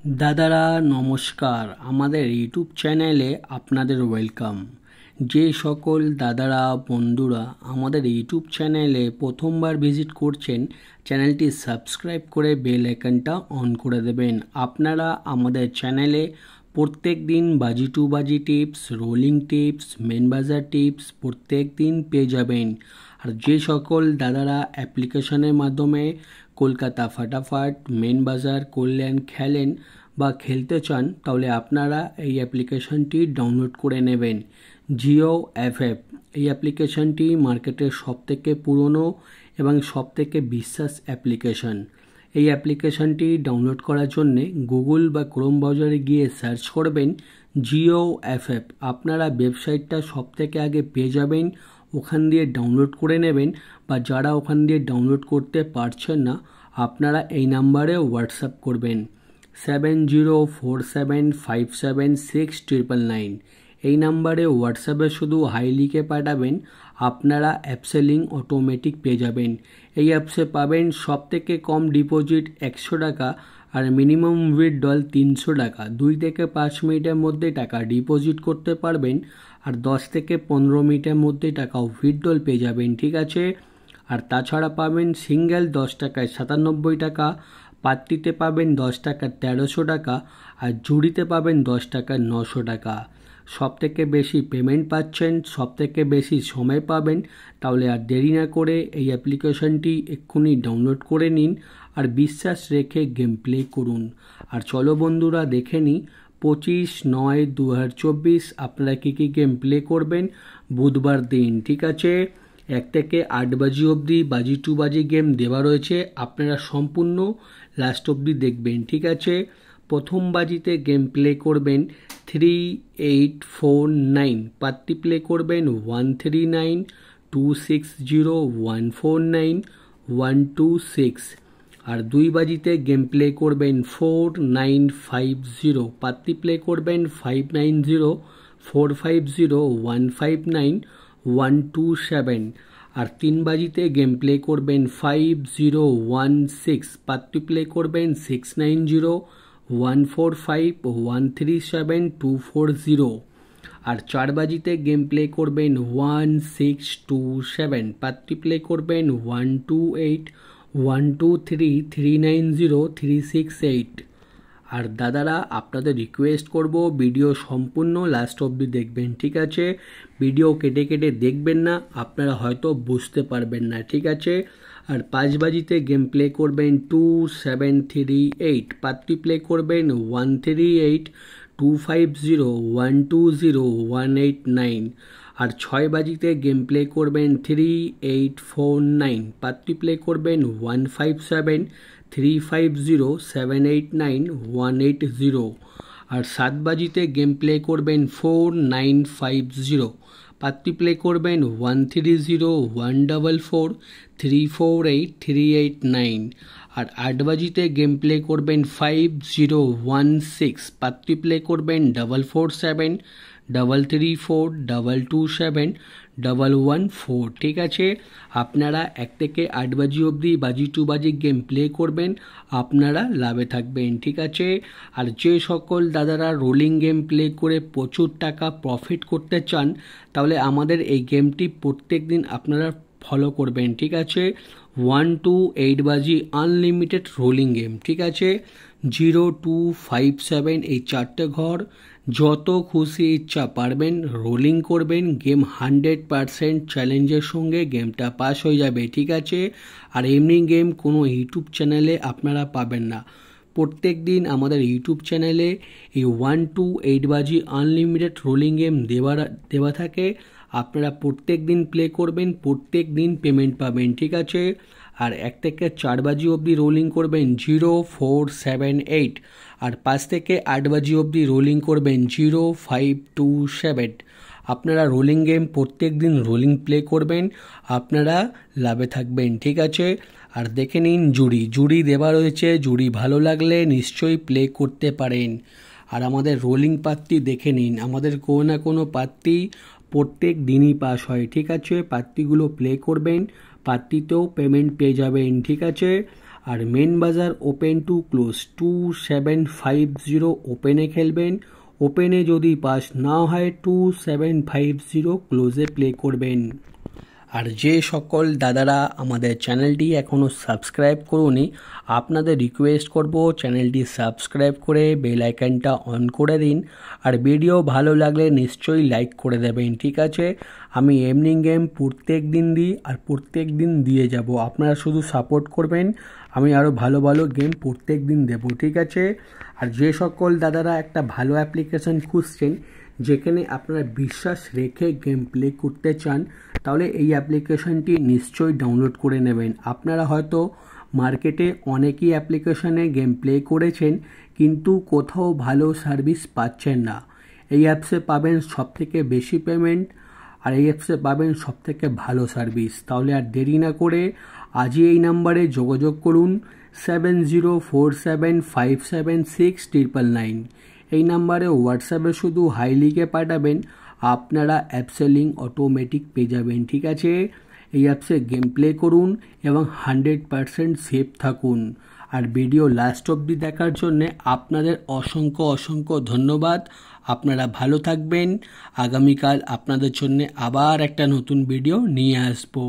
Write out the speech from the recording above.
दादारा नमस्कार आमादेर यूट्यूब चैनेले आपनादेर वेलकाम। जे सकल दादारा बंधुरा आमादेर यूट्यूब चैनेले प्रथमबार भिजिट करछेन चैनलटी सबस्क्राइब करे बेल आइकनटा अन करे देबेन। आपनारा आमादेर चैनेले प्रत्येक दिन बाजी टू बाजी टिप्स, रोलिंग टिप्स, मेन बाजार टिप्स प्रत्येक दिन पेये जाबेन। और जे सकल दादारा एप्लीकेशनेर माध्यमे कलकाता फटाफट, मेन बाजार, कल्याण खेलें बा खेलते चान ताहले आपनारा এই অ্যাপ্লিকেশনটি ডাউনলোড করে নেবেন। জিও এফএফ এই অ্যাপ্লিকেশনটি মার্কেটের সবথেকে পুরনো এবং সবথেকে বিশ্বাস অ্যাপ্লিকেশন। এই অ্যাপ্লিকেশনটি ডাউনলোড করার জন্য গুগল বা ক্রোম ব্রাউজারে গিয়ে সার্চ করবেন জিও এফএফ। আপনারা ওয়েবসাইটটা সবথেকে আগে পেয়ে যাবেন, ওখান দিয়ে ডাউনলোড করে নেবেন। বা যারা ওখান দিয়ে ডাউনলোড করতে পারছেন না আপনারা এই নাম্বারে হোয়াটসঅ্যাপ করবেন 7047576999। এই নাম্বারে হোয়াটসঅ্যাপে শুধু হাই লিখে পাঠাবেন, আপনারা অ্যাপসে লিঙ্ক অটোমেটিক পেয়ে যাবেন। এই অ্যাপসে পাবেন সবথেকে কম ডিপোজিট 100 টাকা আর মিনিমাম উইথড্রল 300 টাকা। 2 থেকে 5 মিনিটের মধ্যে টাকা ডিপোজিট করতে পারবেন আর 10 থেকে 15 মিনিটের মধ্যে টাকা উইথড্রল পেয়ে যাবেন, ঠিক আছে। আর তাছাড়া পাবেন সিঙ্গেল 10 টাকায় 97 টাকা, পাত্তিতে পাবেন 10 টাকা 1300 টাকা আর জুড়িতে পাবেন 10 টাকা 900 টাকা। সবথেকে বেশি পেমেন্ট পাচ্ছেন, সবথেকে বেশি সময় পাবেন। তাহলে আর দেরি না করে এই অ্যাপ্লিকেশনটি এক্ষুনি ডাউনলোড করে নিন আর বিশ্বাস রেখে গেম প্লে করুন। আর চলো বন্ধুরা দেখে নিই 25/9/2024 আপনারা কী কী গেম প্লে করবেন বুধবার দিন, ঠিক আছে। 1 থেকে 8 বাজি অবধি বাজি টু বাজি গেম দেওয়া রয়েছে, আপনারা সম্পূর্ণ লাস্ট অবধি দেখবেন, ঠিক আছে। প্রথম বাজিতে গেম প্লে করবেন 3849, পাত্তি প্লে করবেন 139 260 149 126। আর 2 বাজিতে গেম প্লে করবেন 4950, পাত্তি প্লে করবেন 590 450 159 127। আর 3 বাজিতে গেম প্লে করবেন 5016, পাত্তি প্লে করবেন 690 145 137 240। আর 4 বাজিতে গেম প্লে করবেন 1627, পাত্তি প্লে করবেন 128 123 390 368। আর দাদারা আপনাদের রিকোয়েস্ট করব ভিডিও সম্পূর্ণ লাস্ট অবধি দেখবেন, ঠিক আছে। ভিডিও কেটে কেটে দেখবেন না, আপনারা হয়তো বুঝতে পারবেন না, ঠিক আছে। আর 5 বাজিতে গেম প্লে করবেন 2738, পাত্তি প্লে করবেন 138 250 120 189। আর 6 বাজিতে গেম প্লে করবেন 3849, পাত্তি প্লে করবেন 157 350 789 180। আর 7 বাজিতে গেম প্লে করবেন 4950, পাত্তি প্লে করবেন 130 144 348 389। আর 8 বাজিতে গেম প্লে করবেন 5016, পাত্তি প্লে করবেন 447 334 227 114, ঠিক আছে। আপনারা 1 থেকে 8 বাজি অবধি বাজি টু বাজি গেম প্লে করবেন, আপনারা লাভে থাকবেন, ঠিক আছে। আর যে সকল দাদারা রোলিং গেম প্লে করে প্রচুর টাকা প্রফিট করতে চান তাহলে আমাদের এই গেমটি প্রত্যেক দিন আপনারা ফলো করবেন, ঠিক আছে। 1 to 8 বাজি আনলিমিটেড রোলিং গেম, ঠিক আছে। 0 to 5 7 এই 4টে ঘর যত খুশি ইচ্ছা পারবেন রোলিং করবেন, গেম 100% চ্যালেঞ্জের সঙ্গে গেমটা পাস হয়ে যাবে, ঠিক আছে। আর এমনি গেম কোনো ইউটিউব চ্যানেলে আপনারা পাবেন না। প্রত্যেক দিন আমাদের ইউটিউব চ্যানেলে এই 1 to 8 বাজি আনলিমিটেড রোলিং গেম দেওয়া থাকে, আপনারা প্রত্যেক দিন প্লে করবেন, প্রত্যেক দিন পেমেন্ট পাবেন, ঠিক আছে। আর 1 থেকে 4 বাজি অবধি রোলিং করবেন 0478 আর 5 থেকে 8 বাজি অবধি রোলিং করবেন 0527। আপনারা রোলিং গেম প্রত্যেক দিন রোলিং প্লে করবেন, আপনারা লাভে থাকবেন, ঠিক আছে। আর দেখে নিন জুড়ি দেওয়া রয়েছে, জুড়ি ভালো লাগলে নিশ্চয়ই প্লে করতে পারেন। আর আমাদের রোলিং পাত্তি দেখে নিন, আমাদের কোনো না কোনো পাত্তি প্রত্যেক দিনই পাস হয়, ঠিক আছে। পাত্তিগুলো প্লে করবেন, পাত্তিতেও পেমেন্ট পেয়ে যাবেন, ঠিক আছে। আর মেন বাজার ওপেন টু ক্লোজ 2750 ওপেনে খেলবেন। ওপেনে যদি পাস না হয় 2750 ক্লোজে প্লে করবেন। আর যে সকল দাদারা আমাদের চ্যানেলটি এখনও সাবস্ক্রাইব করুনি, আপনাদের রিকোয়েস্ট করব চ্যানেলটি সাবস্ক্রাইব করে বেল আইকনটা অন করে দিন। আর ভিডিও ভালো লাগলে নিশ্চয়ই লাইক করে দেবেন, ঠিক আছে? আমি এমনি গেম প্রত্যেক দিন দিই আর প্রত্যেক দিন দিয়ে যাব, আপনারা শুধু সাপোর্ট করবেন। আমি আরও ভালো ভালো গেম প্রত্যেক দিন দেবো, ঠিক আছে? আর যে সকল দাদারা একটা ভালো অ্যাপ্লিকেশন খুঁজছেন যেখানে আপনারা বিশ্বাস রেখে গেম প্লে করতে চান, তাহলে এই অ্যাপ্লিকেশনটি নিশ্চয়ই ডাউনলোড করে নেবেন। আপনারা হয়তো মার্কেটে অনেকই অ্যাপ্লিকেশনে গেম প্লে করেছেন কিন্তু কোথাও ভালো সার্ভিস পাচ্ছেন না। এই অ্যাপসে পাবেন সবথেকে বেশি পেমেন্ট আর এই অ্যাপসে পাবেন সবথেকে ভালো সার্ভিস। তাহলে আর দেরি না করে আজই এই নাম্বারে যোগাযোগ করুন 7047576999। এই নাম্বারে হোয়াটসঅ্যাপে শুধু হাই লিখে পাঠাবেন, আপনারা অ্যাপসের লিঙ্ক অটোমেটিক পেয়ে যাবেন, ঠিক আছে? এই অ্যাপসে গেম প্লে করুন এবং 100% সেফ থাকুন। আর ভিডিও লাস্ট অবধি দেখার জন্যে আপনাদের অসংখ্য অসংখ্য ধন্যবাদ। আপনারা ভালো থাকবেন। আগামীকাল আপনাদের জন্য আবার একটা নতুন ভিডিও নিয়ে আসবো।